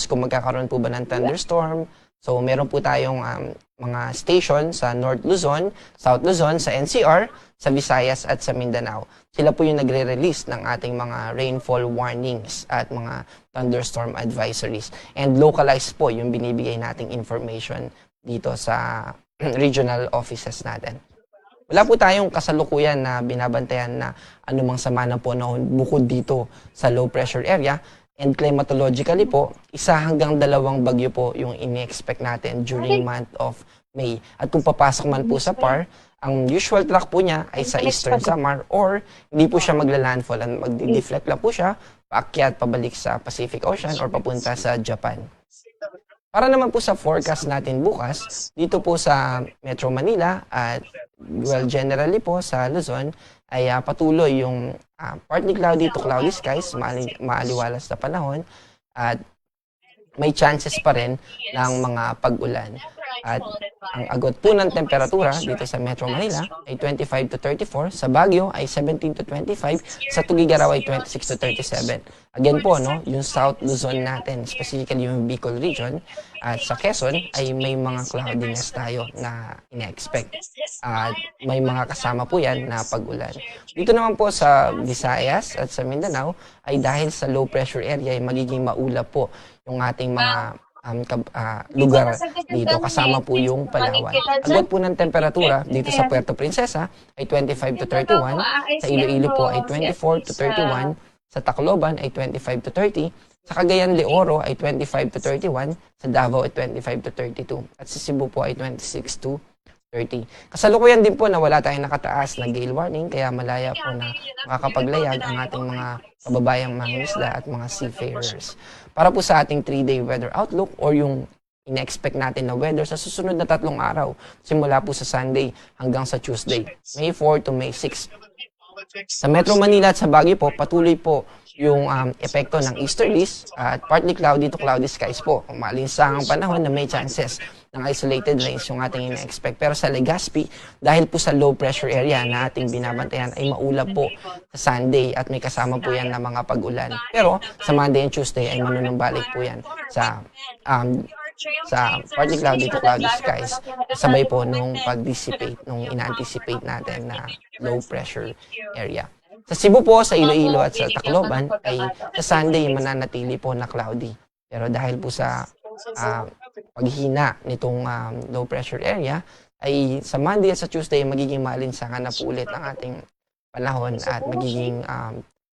kung magkakaroon po ba ng thunderstorm. So, meron po tayong mga station sa North Luzon, South Luzon, sa NCR, sa Visayas at sa Mindanao. Sila po yung nagre-release ng ating mga rainfall warnings at mga thunderstorm advisories. And localized po yung binibigay nating information dito sa regional offices natin. Wala po tayong kasalukuyan na binabantayan na anumang sama ng panahon bukod dito sa low pressure area. And climatologically po, 1 hanggang 2 bagyo po yung ini-expect natin during month of May. At kung papasok man po sa PAR, ang usual track po niya ay sa Eastern Samar or hindi po siya magla-landfall and magdi-deflect lang po siya paakyat pabalik sa Pacific Ocean or papunta sa Japan. Para naman po sa forecast natin bukas, dito po sa Metro Manila at generally po sa Luzon ay patuloy yung partly cloudy to cloudy skies, maaliwalas na panahon at may chances pa rin ng mga pag-ulan. At ang agot po ng temperatura dito sa Metro Manila ay 25 to 34, sa Baguio ay 17 to 25, sa Tugigaraw ay 26 to 37. Again po, no, yung South Luzon natin, specifically yung Bicol region, at sa Quezon ay may mga cloudiness tayo na ina-expect. At may mga kasama po yan na pag-ulan. Dito naman po sa Visayas at sa Mindanao ay dahil sa low pressure area ay magiging maulap po yung ating mga lugar dito, kasama po yung Palawan. Agad po ng temperatura dito sa Puerto Princesa ay 25 to 31, sa Iloilo po ay 24 to 31, sa Tacloban ay 25 to 30, sa Cagayan de Oro ay 25 to 31, sa Davao ay 25 to 32, at sa Cebu po ay 26 to 30. Kasalukuyan din po na wala tayong nakataas na gale warning, kaya malaya po na makakapaglayag ang ating mga kababayang mangingisda at mga seafarers. Para po sa ating 3-day weather outlook or yung ina-expect natin na weather sa susunod na 3 araw, simula po sa Sunday hanggang sa Tuesday, May 4 to May 6. Sa Metro Manila at sa Baguio po, patuloy po yung epekto ng easterlies at partly cloudy to cloudy skies po. Malinsangang panahon na may chances ng isolated rains yung ating ina-expect. Pero sa Legazpi, dahil po sa low pressure area na ating binabantayan ay maulap po sa Sunday at may kasama po yan na mga pag-ulan. Pero sa Monday and Tuesday ay manunumbalik po yan sa partly cloudy to cloudy skies, sabay po nung pag-dissipate, nung ina-anticipate natin na low pressure area. Sa Cebu po, sa Iloilo at sa Tacloban ay sa Sunday mananatili po na cloudy. Pero dahil po sa paghina nitong low pressure area, ay sa Monday at sa Tuesday magiging malinsangan na po ulit ang ating panahon at magiging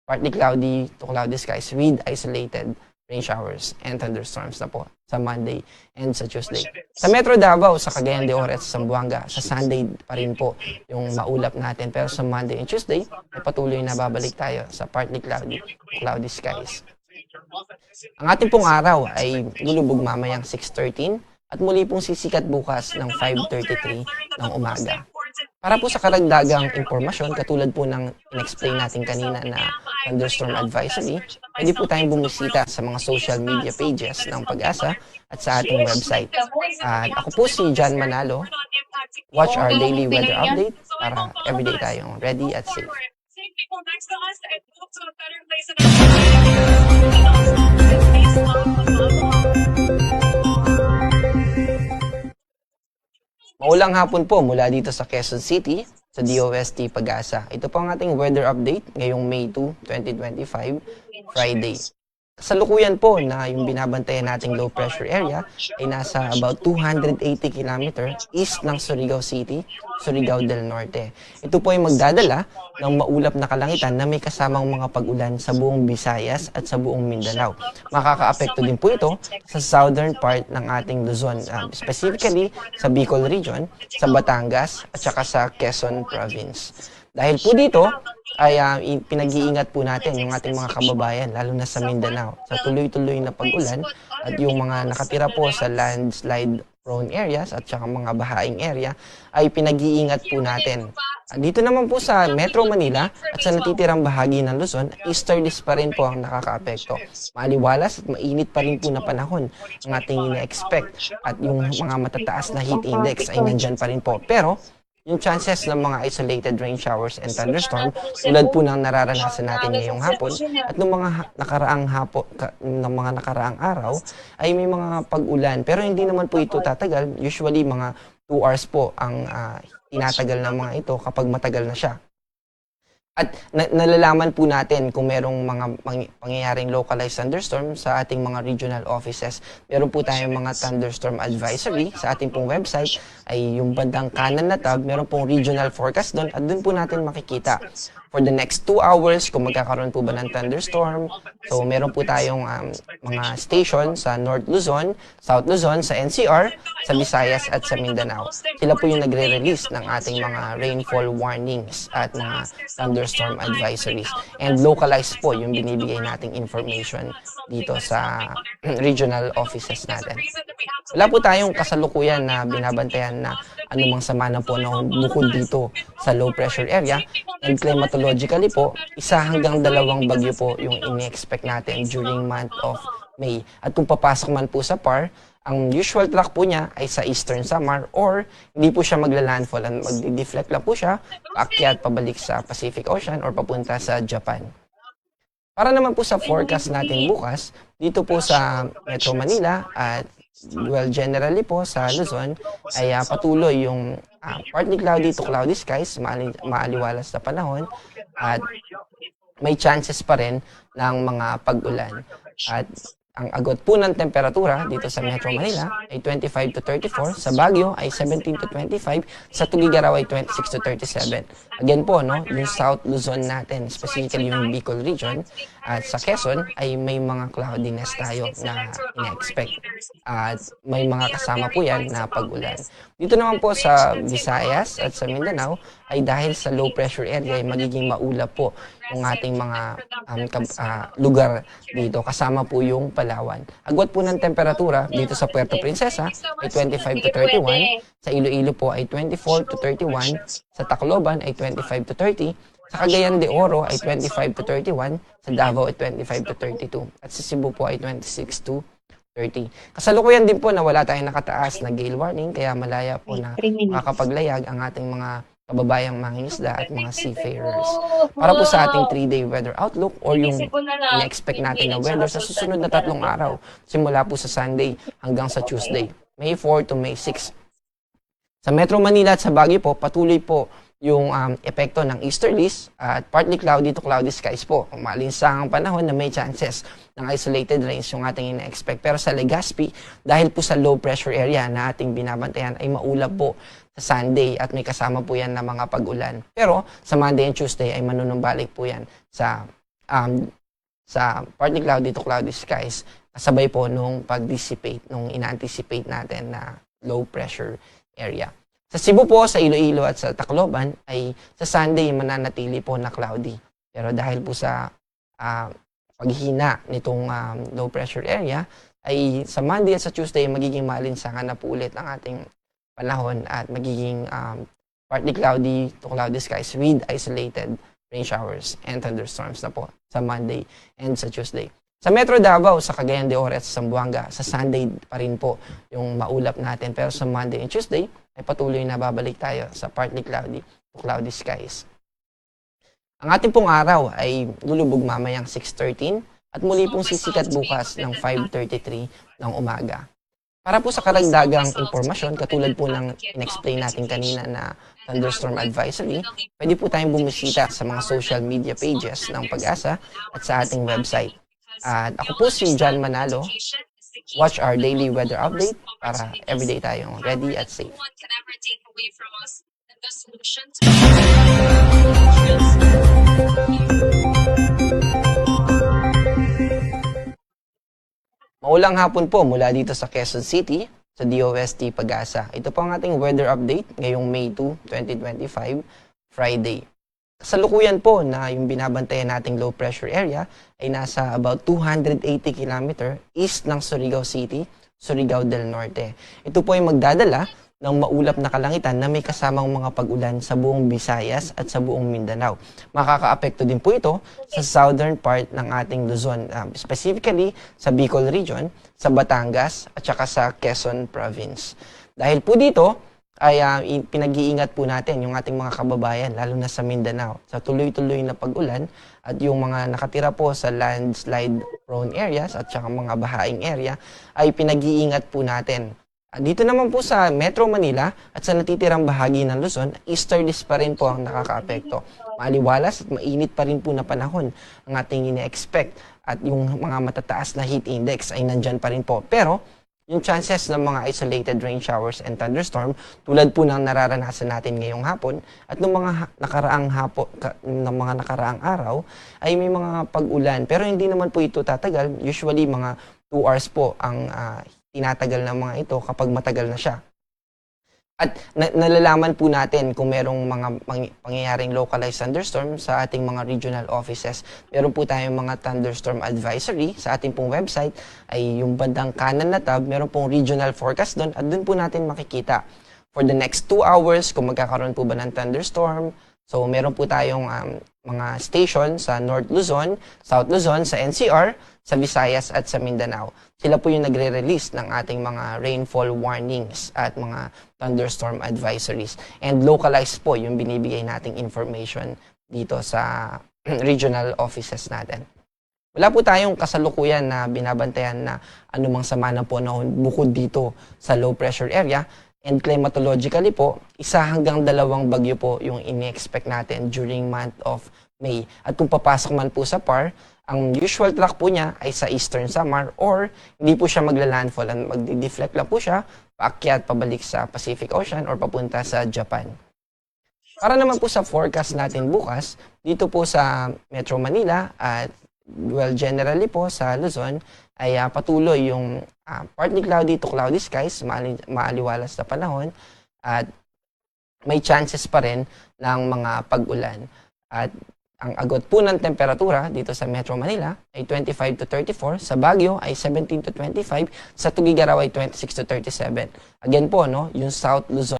partly cloudy to cloudy skies with isolated rain showers and thunderstorms na po sa Monday and sa Tuesday. Sa Metro Davao, sa Cagayan de Oro at sa Zamboanga, sa Sunday pa rin po yung maulap natin. Pero sa Monday and Tuesday, ay patuloy na babalik tayo sa partly cloudy skies. Ang ating pong araw ay lulubog mamayang 6:13 at muli pong sisikat bukas ng 5:33 ng umaga. Para po sa karagdagang impormasyon, katulad po ng in-explain natin kanina na thunderstorm advisory, pwede po tayong bumisita sa mga social media pages ng Pag-asa at sa ating website. At ako po si John Manalo. Watch our daily weather update para everyday tayong ready at safe. Maulang hapon po mula dito sa Quezon City, sa DOST Pag-asa. Ito po ang ating weather update ngayong May 2, 2025, Friday. Kasalukuyan po na yung binabantayan nating low pressure area ay nasa about 280 km east ng Surigao City, Surigao del Norte. Ito po ay magdadala ng maulap na kalangitan na may kasamang mga pag-ulan sa buong Visayas at sa buong Mindanao. Makaka-apekto din po ito sa southern part ng ating Luzon, specifically sa Bicol region, sa Batangas at saka sa Quezon province. Dahil po dito, ay pinag-iingat po natin yung ating mga kababayan, lalo na sa Mindanao, sa tuloy-tuloy na pag-ulan at yung mga nakatira po sa landslide prone areas at saka mga bahaing area ay pinag-iingat po natin. Dito naman po sa Metro Manila at sa natitirang bahagi ng Luzon, easterlies pa rin po ang nakakaapekto. Maaliwalas at mainit pa rin po na panahon ang ating ina-expect at yung mga matataas na heat index ay nandyan pa rin po. Pero yung chances ng mga isolated rain showers and thunderstorm tulad po ng nararanasan natin ngayong hapon at ng mga nakaraang araw ay may mga pag-ulan. Pero hindi naman po ito tatagal. Usually mga 2 hours po ang tinatagal ng mga ito kapag matagal na siya. At nalalaman po natin kung merong mga pangyayaring localized thunderstorm sa ating mga regional offices. Meron po tayong mga thunderstorm advisory sa ating pong website ay yung bandang kanan na tab, meron pong regional forecast doon at doon po natin makikita for the next 2 hours kung magkakaroon po ba ng thunderstorm. So meron po tayong mga station sa North Luzon, South Luzon, sa NCR, sa Visayas at sa Mindanao. Sila po yung nagre-release ng ating mga rainfall warnings at mga thunderstorm advisories. And localized po yung binibigay nating information dito sa regional offices natin. Wala po tayong kasalukuyan na binabantayan na anumang sama na po na bukod dito sa low pressure area. And climatologically po, 1 hanggang 2 bagyo po yung ini-expect natin during month of May. At kung papasok man po sa PAR, ang usual track po niya ay sa Eastern Samar or hindi po siya magla-landfall. Magdi-deflect lang po siya, paakyat pabalik sa Pacific Ocean or papunta sa Japan. Para naman po sa forecast natin bukas, dito po sa Metro Manila at generally po sa Luzon ay patuloy yung partly cloudy to cloudy skies, maaliwalas na panahon at may chances pa rin ng mga pag-ulan. At ang agot po ng temperatura dito sa Metro Manila ay 25 to 34, sa Baguio ay 17 to 25, sa Tugigaraw ay 26 to 37. Again po, no, yung South Luzon natin, specifically yung Bicol region, at sa Quezon ay may mga cloudiness tayo na ina-expect. At may mga kasama po yan na pag-ulan. Dito naman po sa Visayas at sa Mindanao ay dahil sa low pressure area ay magiging maulap po yung ating mga lugar dito. Kasama po yung Palawan. Agwat po ng temperatura dito sa Puerto Princesa ay 25 to 31. Sa Iloilo po ay 24 to 31. Sa Tacloban ay 25 to 30. Sa Cagayan de Oro ay 25 to 31. Sa Davao ay 25 to 32. At sa Cebu po ay 26 to 30. Kasalukuyan din po na wala tayong nakataas na gale warning kaya malaya po na makakapaglayag ang ating mga kababayang mangingisda at mga seafarers. Para po sa ating 3-day weather outlook or yung na-expect natin na weather sa susunod na 3 araw, simula po sa Sunday hanggang sa Tuesday, May 4 to May 6. Sa Metro Manila at sa Baguio po, patuloy po yung epekto ng easterlies at partly cloudy to cloudy skies po. Malinsangang panahon na may chances ng isolated rains yung ating ina-expect. Pero sa Legazpi, dahil po sa low pressure area na ating binabantayan ay maulap po sa Sunday at may kasama po yan na mga pag-ulan. Pero sa Monday and Tuesday ay manunumbalik po yan sa partly cloudy to cloudy skies kasabay po nung pag-dissipate, nung ina-anticipate natin na low pressure area. Sa Cebu po, sa Iloilo at sa Tacloban ay sa Sunday mananatili po na cloudy. Pero dahil po sa paghina nitong low pressure area ay sa Monday at sa Tuesday magiging maalinsangan na po ulit ang ating panahon at magiging partly cloudy to cloudy skies with isolated rain showers and thunderstorms na po sa Monday and sa Tuesday. Sa Metro Davao, sa Cagayan de Oro at sa Zamboanga, sa Sunday pa rin po yung maulap natin. Pero sa Monday and Tuesday ay patuloy na babalik tayo sa partly cloudy to cloudy skies. Ang ating pong araw ay lulubog mamayang 6:13 at muli pong sisikat bukas ng 5:33 ng umaga. Para po sa karagdagang impormasyon, katulad po ng in-explain natin kanina na thunderstorm advisory, pwede po tayong bumisita sa mga social media pages ng Pag-asa at sa ating website. At ako po si John Manalo. Watch our daily weather update para everyday tayong ready at safe. Maulang hapon po mula dito sa Quezon City, sa DOST Pag-asa. Ito po ang ating weather update ngayong May 2, 2025, Friday. Kasalukuyan po na yung binabantayan nating low pressure area ay nasa about 280 km east ng Surigao City, Surigao del Norte. Ito po ay magdadala ng maulap na kalangitan na may kasamang mga pag-ulan sa buong Visayas at sa buong Mindanao. Makakaapekto din po ito sa southern part ng ating Luzon, specifically sa Bicol region, sa Batangas at saka sa Quezon province. Dahil po dito, ay pinag-iingat po natin yung ating mga kababayan, lalo na sa Mindanao. Sa tuloy-tuloy na pag-ulan at yung mga nakatira po sa landslide-prone areas at saka mga bahaing area, ay pinag-iingat po natin. Dito naman po sa Metro Manila at sa natitirang bahagi ng Luzon, easterlies pa rin po ang nakakaapekto. Maliwalas at mainit pa rin po na panahon ang ating ine-expect at yung mga matataas na heat index ay nandyan pa rin po. Pero yung chances ng mga isolated rain showers and thunderstorm tulad po ng nararanasan natin ngayong hapon at ng mga nakaraang araw ay may mga pag-ulan. Pero hindi naman po ito tatagal. Usually mga 2 hours po ang tinatagal ng mga ito kapag matagal na siya. At nalalaman po natin kung merong mga pangyayaring localized thunderstorm sa ating mga regional offices. Meron po tayong mga thunderstorm advisory sa ating pong website, ay yung bandang kanan na tab, meron pong regional forecast doon at doon po natin makikita for the next 2 hours kung magkakaroon po ba ng thunderstorm. So meron po tayong mga station sa North Luzon, South Luzon, sa NCR, sa Visayas at sa Mindanao. Sila po yung nagre-release ng ating mga rainfall warnings at mga thunderstorm advisories. And localized po yung binibigay nating information dito sa regional offices natin. Wala po tayong kasalukuyan na binabantayan na anumang sama ng panahon bukod dito sa low pressure area. And climatologically po, 1 hanggang 2 bagyo po yung ini-expect natin during month of May. At kung papasok man po sa PAR, ang usual track po niya ay sa Eastern Samar or hindi po siya magla-landfall and magdi-deflect lang po siya paakyat pabalik sa Pacific Ocean or papunta sa Japan. Para naman po sa forecast natin bukas, dito po sa Metro Manila at generally po sa Luzon ay patuloy yung partly cloudy to cloudy skies, maaliwalas na panahon at may chances pa rin ng mga pag-ulan. At ang agot po ng temperatura dito sa Metro Manila ay 25 to 34, sa Baguio ay 17 to 25, sa Tugigaraw ay 26 to 37. Again po, no, yung South Luzon